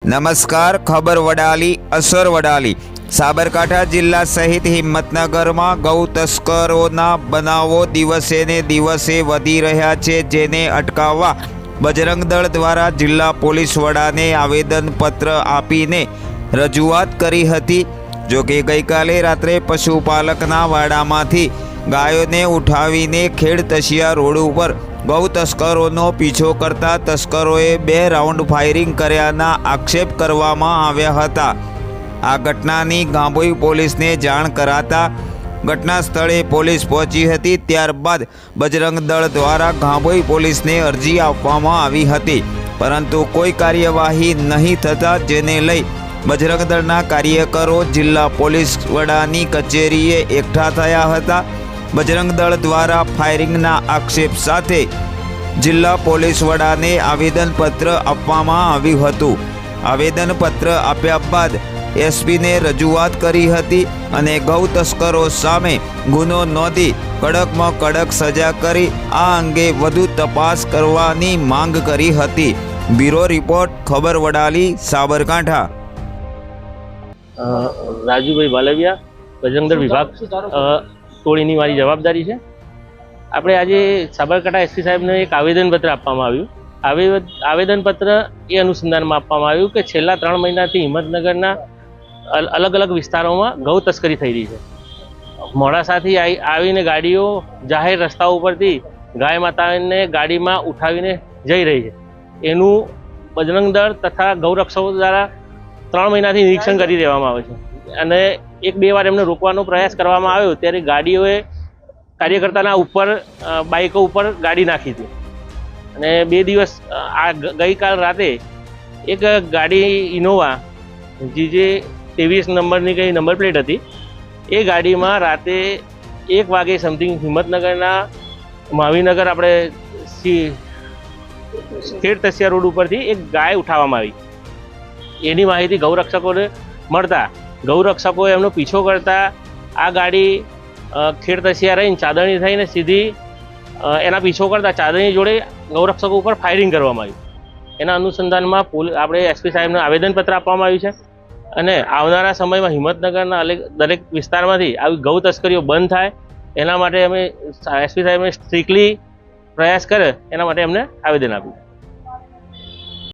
નમસ્કાર, ખબર વડાલી, અસર વડાલી। સાબરકાંઠા જિલ્લા સહિત હિંમતનગરમાં ગૌ તસ્કરોના બનાવો દિવસે ને દિવસે વધી રહ્યા છે, જેને અટકાવવા બજરંગ દળ દ્વારા જિલ્લા પોલીસ વડાને આવેદનપત્ર આપીને રજૂઆત કરી હતી। જો કે ગઈકાલે રાત્રે પશુપાલકના વાડામાંથી ગાયોને ઉઠાવીને ખેડતસિયા રોડ ઉપર ગૌ તસ્કરોનો પીછો કરતા તસ્કરોએ 2 રાઉન્ડ ફાયરિંગ કર્યાના આક્ષેપ કરવામાં આવ્યા હતા। આ ઘટનાની ગાંભોઈ પોલીસને જાણ કરાતા ઘટના સ્થળે પોલીસ પહોંચી હતી। ત્યારબાદ બજરંગ દળ દ્વારા ગાંભોઈ પોલીસને અરજી આપવામાં આવી હતી, પરંતુ કોઈ કાર્યવાહી નહીં થતાં જેને લઈ બજરંગ દળના કાર્યકરો જિલ્લા પોલીસ વડાની કચેરીએ એકઠા થયા હતા। બજરંગ દળ દ્વારા ફાયરિંગના આક્ષેપ સાથે જિલ્લા પોલીસ વડાને આવેદનપત્ર આપવામાં આવ્યું હતું। આવેદનપત્ર આપ્યા બાદ એસપીને રજૂઆત કરી હતી અને ગૌ તસ્કરો સામે ગુનો નોંધી કડકમાં કડક સજા કરી આ અંગે વધુ તપાસ કરવાની માંગ કરી હતી। બ્યુરો રિપોર્ટ, ખબર વડાલી, સાબરકાંઠા। રાજુભાઈ બાલવિયા, બજરંગ દળ વિભાગ ટોળીની મારી જવાબદારી છે। આપણે આજે સાબરકાંઠા એસપી સાહેબને એક આવેદનપત્ર આપવામાં આવ્યું। આવેદનપત્ર એ અનુસંધાનમાં આપવામાં આવ્યું કે છેલ્લા 3 મહિનાથી હિંમતનગરના અલગ અલગ વિસ્તારોમાં ગૌ તસ્કરી થઈ રહી છે। મોડાસાથી આવીને ગાડીઓ જાહેર રસ્તા ઉપરથી ગાય માતાને ગાડીમાં ઉઠાવીને જઈ રહી છે। એનું બજરંગ દળ તથા ગૌરક્ષકો દ્વારા 3 મહિનાથી નિરીક્ષણ કરી દેવામાં આવે છે અને 1-2 વાર એમને રોકવાનો પ્રયાસ કરવામાં આવ્યો ત્યારે ગાડીઓએ કાર્યકર્તાના ઉપર બાઇકો ઉપર ગાડી નાખી હતી અને 2 દિવસ આ ગઈકાલ રાતે એક ગાડી ઇનોવા જે 23 નંબરની કંઈ નંબર પ્લેટ હતી, એ ગાડીમાં રાતે 1 વાગે સમથિંગ હિંમતનગરના મહાવીનગર આપણે ખેડતસિયા રોડ ઉપરથી એક ગાય ઉઠાવવામાં આવી। એની માહિતી ગૌરક્ષકોને મળતા ગૌરક્ષકોએ એમનો પીછો કરતા આ ગાડી ખેડતસિયા રહીને ચાદરણી થઈને સીધી એના પીછો કરતા ચાદરણી જોડે ગૌરક્ષકો ઉપર ફાયરિંગ કરવામાં આવ્યું। એના અનુસંધાનમાં આપણે એસપી સાહેબને આવેદનપત્ર આપવામાં આવ્યું છે અને આવનારા સમયમાં હિંમતનગરના દરેક વિસ્તારમાંથી આવી ગૌ તસ્કરીઓ બંધ થાય એના માટે અમે એસપી સાહેબને સ્ટ્રિક્ટલી પ્રયાસ કરે એના માટે એમને આવેદન આપ્યું।